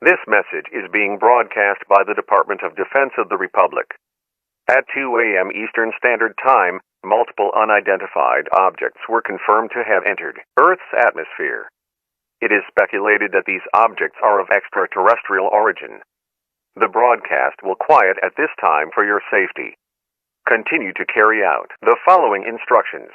This message is being broadcast by the Department of Defense of the Republic. At 2 a.m. Eastern Standard Time, multiple unidentified objects were confirmed to have entered Earth's atmosphere. It is speculated that these objects are of extraterrestrial origin. The broadcast will quiet at this time for your safety. Continue to carry out the following instructions.